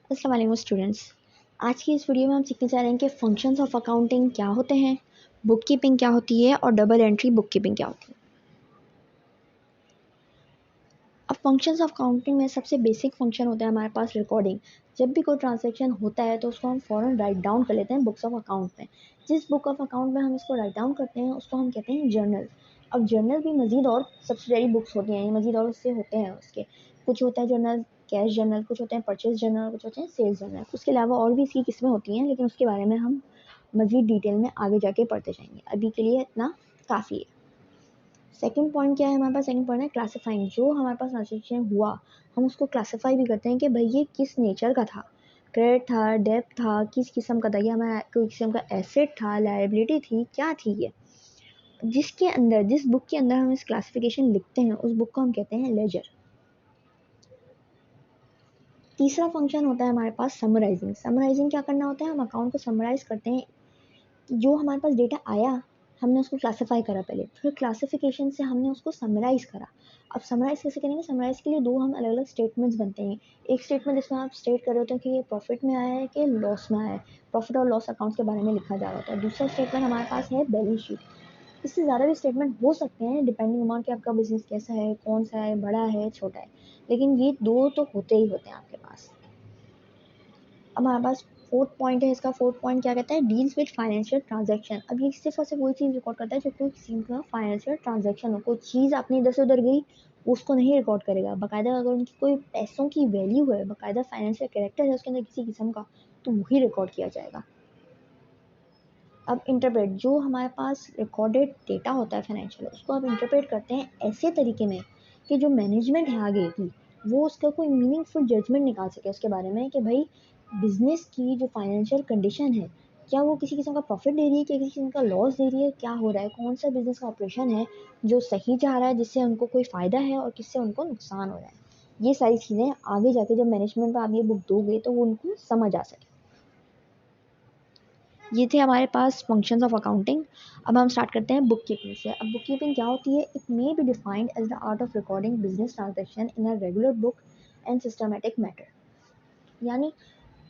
अस्सलाम वालेकुम स्टूडेंट्स। आज की इस वीडियो में हम सीखने जा रहे हैं कि फंक्शंस ऑफ अकाउंटिंग क्या होते हैं, बुक कीपिंग क्या होती है और डबल एंट्री बुक कीपिंग क्या होती है। अब फंक्शंस ऑफ अकाउंटिंग में सबसे बेसिक फंक्शन होता है हमारे पास रिकॉर्डिंग। जब भी कोई ट्रांजैक्शन होता है तो उसको हम फ़ौरन राइट डाउन कर लेते हैं बुक्स ऑफ अकाउंट में। जिस बुक ऑफ अकाउंट में हम इसको राइट डाउन करते हैं उसको हम कहते हैं जर्नल। अब जर्नल भी मज़ीद और सब्सिडरी बुक्स होती हैं, मज़ीद और उससे होते हैं उसके। कुछ होता है जर्नल कैश जर्नल, कुछ होते हैं परचेज जर्नल, कुछ होते हैं सेल्स जर्नल। उसके अलावा और भी इसकी किस्में होती हैं, लेकिन उसके बारे में हम मज़ीद डिटेल में आगे जाके पढ़ते जाएंगे। अभी के लिए इतना काफ़ी है। सेकंड पॉइंट क्या है हमारे पास? सेकंड पॉइंट है क्लासिफाइंग। जो हमारे पास ट्रांजेक्शन हुआ हम उसको क्लासिफाई भी करते हैं कि भाई ये किस नेचर का था, क्रेडिट था, डेब्ट था, किस किस्म का था, ये हमारा कोई किस्म का एसेट था, लायबिलिटी थी, क्या थी ये। जिसके अंदर, जिस बुक के अंदर हम इस क्लासिफिकेशन लिखते हैं उस बुक को हम कहते हैं लेजर। तीसरा फंक्शन होता है हमारे पास समराइजिंग। समराइजिंग क्या करना होता है? हम अकाउंट को समराइज करते हैं। जो हमारे पास डेटा आया हमने उसको क्लासिफाई करा पहले, फिर क्लासिफिकेशन से हमने उसको समराइज़ करा। अब समराइज़ कैसे करेंगे? समराइज़ के लिए दो हम अलग अलग स्टेटमेंट्स बनते हैं। एक स्टेटमेंट जिसमें आप स्टेट कर रहे होते हैं कि ये प्रॉफिट में आया है कि लॉस में आया है, प्रॉफिट और लॉस अकाउंट के बारे में लिखा जा रहा होता है। दूसरा स्टेटमेंट हमारे पास है बैलेंस शीट। इससे ज़्यादा भी स्टेटमेंट हो सकते हैं डिपेंडिंग अपॉन कि आपका बिजनेस कैसा है, कौन सा है, बड़ा है, छोटा है, लेकिन ये दो तो होते ही होते हैं आपके पास। अब हमारे पास फोर्थ पॉइंट है। इसका फोर्थ पॉइंट क्या कहता है? Deals with financial transaction. अब ये सिर्फ और सिर्फ वही चीज़ रिकॉर्ड करता है जो कोई किसी का फाइनेंशियल ट्रांजैक्शन हो। कोई चीज़ अपनी इधर से उधर गई उसको नहीं रिकॉर्ड करेगा। बाकायदा अगर उनकी कोई पैसों की वैल्यू है, बाकायदा फाइनेंशियल कैरेक्टर है उसके अंदर किसी किस्म का, तो वही रिकॉर्ड किया जाएगा। अब इंटरप्रेट, जो हमारे पास रिकॉर्डेड डेटा होता है फाइनेंशियल, उसको आप इंटरप्रेट करते हैं ऐसे तरीके में कि जो मैनेजमेंट है आगे की वो उसका कोई मीनिंगफुल जजमेंट निकाल सके उसके बारे में कि भाई बिजनेस की जो फाइनेंशियल कंडीशन है, क्या वो किसी किस्म का प्रॉफिट दे रही है, क्या किसी किस्म का लॉस दे रही है, क्या हो रहा है, कौन सा बिजनेस का ऑपरेशन है जो सही जा रहा है, जिससे उनको कोई फ़ायदा है और किससे उनको नुकसान हो रहा है। ये सारी चीज़ें आगे जाके जब मैनेजमेंट को आप ये बुक दोगे तो वो उनको समझ आ सके। ये थे हमारे पास फंक्शंस ऑफ अकाउंटिंग। अब हम स्टार्ट करते हैं बुक कीपिंग से। अब बुक कीपिंग क्या होती है? It may be defined as the art of recording business transaction in a regular book and systematic matter. यानी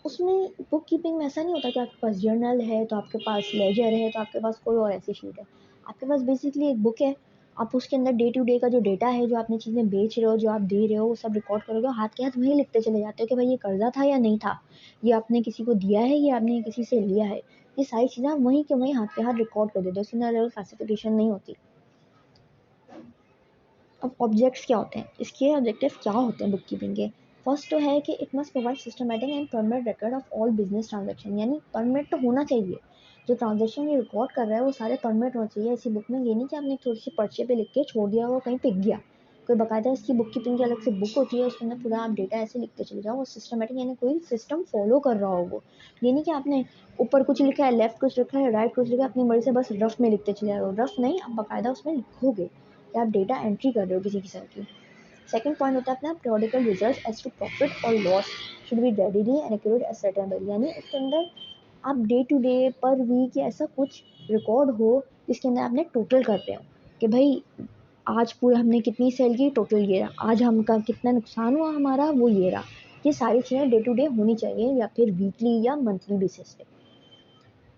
उसमें बुक कीपिंग में ऐसा नहीं होता कि आपके पास जर्नल है तो आपके पास लेजर है तो आपके पास कोई और ऐसी शीट है। आपके पास बेसिकली एक बुक है। आप उसके अंदर डे टू डे का जो डेटा है, जो आपने चीज़ें बेच रहे हो, जो आप दे रहे हो, वो सब रिकॉर्ड करोगे। हाथ के हाथ वहीं लिखते चले जाते हो कि भाई ये कर्जा था या नहीं था, ये आपने किसी को दिया है या आपने किसी से लिया है। ये सारी चीज़ें आप वहीं के वहीं हाथ के हाथ रिकॉर्ड कर देते हो। इसके अंदर अलग क्लासिफिकेशन नहीं होती। अब ऑब्जेक्ट्स क्या होते हैं, इसके ऑब्जेक्टिव क्या होते हैं बुक कीपिंग के? फर्स्ट तो है कि it must provide systematic and permanent record of all business transaction. यानी परमानेंट तो होना चाहिए, जो ट्रांजैक्शन ये रिकॉर्ड कर रहा है वो सारे परमानेंट होना चाहिए ऐसी बुक में। ये नहीं कि आपने एक छोटी सी पर्चे पे लिख के छोड़ दिया वो कहीं पिक गया। कोई बाकायदा इसकी बुक कीपिंग की अलग से बुक होती है, उसके अंदर पूरा आप डेटा ऐसे लिखते चले जाओ। वो सिस्टमेटिक यानी कोई सिस्टम फॉलो कर रहा हो वो। ये नहीं कि आपने ऊपर कुछ लिखा है, लेफ्ट कुछ लिखा है, राइट कुछ लिखा है, अपनी मर्जी से बस रफ में लिखते चले जाओ। रफ नहीं, आप बाकायदा उसमें लिखोगे कि आप डेटा एंट्री कर रहे हो किसी किस्म की। सेकंड पॉइंट होता है अपना periodical results as to profit or loss should be readily and accurate ascertainable। यानी उसके अंदर आप डे टू डे पर वीक या ऐसा कुछ रिकॉर्ड हो जिसके अंदर आपने टोटल कर रहे हो कि भाई आज पूरा हमने कितनी सेल की, टोटल ये रहा, आज हमका कितना नुकसान हुआ हमारा, वो ये रहा। ये सारी चीज़ें डे टू डे होनी चाहिए या फिर वीकली या मंथली बेसिस पे।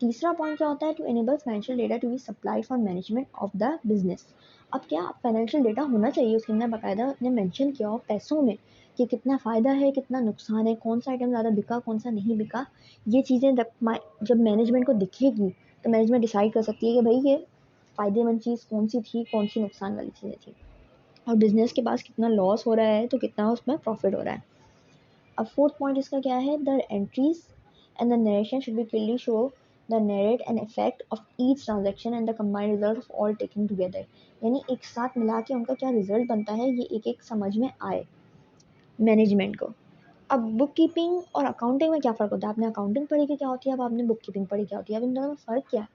तीसरा पॉइंट क्या होता है? To enable financial data to be supply for management of the business. अब क्या फाइनेंशियल डेटा होना चाहिए उसके अंदर बाकायदा आपने मेंशन किया हो पैसों में कि कितना फ़ायदा है, कितना नुकसान है, कौन सा आइटम ज़्यादा बिका, कौन सा नहीं बिका। ये चीज़ें जब मैनेजमेंट को दिखेगी तो मैनेजमेंट डिसाइड कर सकती है कि भाई ये फ़ायदेमंद चीज़ कौन सी थी, कौन सी नुकसान वाली चीज़ें थी, और बिजनेस के पास कितना लॉस हो रहा है तो कितना उसमें प्रॉफिट हो रहा है। अब फोर्थ पॉइंट इसका क्या है? The entries and the narration should be clearly show the narrate and effect of each transaction and the combined result of all taken together। यानी एक साथ मिला के उनका क्या रिजल्ट बनता है ये एक एक समझ में आए मैनेजमेंट को। अब बुक कीपिंग और अकाउंटिंग में क्या फ़र्क होता है? आपने अकाउंटिंग पढ़ी कि क्या होती है, अब आपने बुक कीपिंग पढ़ी क्या होती है। अब इन दोनों में फ़र्क क्या है?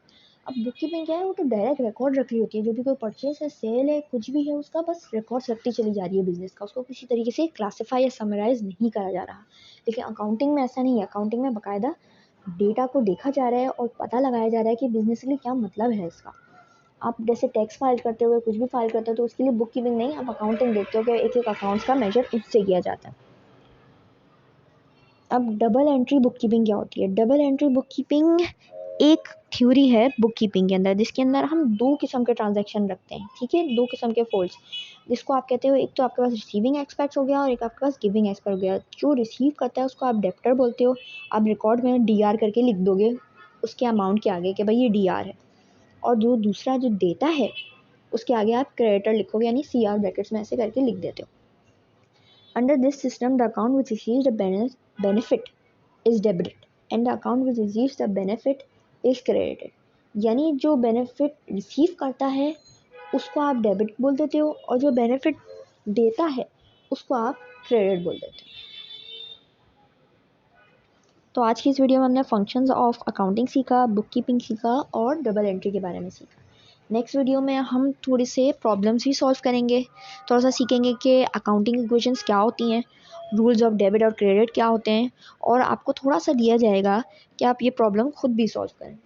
अब बुक कीपिंग क्या है? वो तो डायरेक्ट रिकॉर्ड रख रही होती है। जो भी कोई परचेस है, सेल है, कुछ भी है, उसका बस रिकॉर्ड्स रखती चली जा रही है बिजनेस का। उसको किसी तरीके से क्लासीफाई या समराइज नहीं करा जा रहा। लेकिन अकाउंटिंग में ऐसा नहीं है। अकाउंटिंग में बाकायदा डेटा को देखा जा रहा है और पता लगाया जा रहा है कि बिजनेस के लिए क्या मतलब है इसका। आप जैसे टैक्स फाइल करते हो, कुछ भी फाइल करते हो, तो उसके लिए बुक कीपिंग नहीं, आप अकाउंटिंग देखते हो कि एक एक अकाउंट्स का मेजर उससे किया जाता है। अब डबल एंट्री बुक कीपिंग क्या होती है? डबल एंट्री बुक कीपिंग एक थ्योरी है बुक कीपिंग के अंदर, जिसके अंदर हम दो किस्म के ट्रांजैक्शन रखते हैं, ठीक है, दो किस्म के फोल्ड्स, जिसको आप कहते हो, एक तो आपके पास रिसीविंग एस्पेक्ट हो गया और एक आपके पास गिविंग एस्पेक्ट हो गया। जो रिसीव करता है उसको आप डेप्टर बोलते हो, आप रिकॉर्ड में DR करके लिख दोगे उसके अमाउंट के आगे कि भाई ये DR है, और जो दूसरा जो देता है उसके आगे आप क्रेडिटर लिखोगे, यानी CR ब्रैकेट्स में ऐसे करके लिख देते हो। Under this system, the account which receives the benefit is debited and the account which receives the benefit is credited. यानी जो बेनिफिट रिसीव करता है उसको आप डेबिट बोल देते हो और जो बेनिफिट देता है उसको आप क्रेडिट बोल देते हो। तो आज की इस वीडियो में हमने फंक्शंस ऑफ अकाउंटिंग सीखा, बुक कीपिंग सीखा और डबल एंट्री के बारे में सीखा। नेक्स्ट वीडियो में हम थोड़े से प्रॉब्लम्स भी सॉल्व करेंगे, थोड़ा सा सीखेंगे कि अकाउंटिंग इक्वेशंस क्या होती हैं, रूल्स ऑफ डेबिट और क्रेडिट क्या होते हैं, और आपको थोड़ा सा दिया जाएगा कि आप ये प्रॉब्लम खुद भी सॉल्व करें।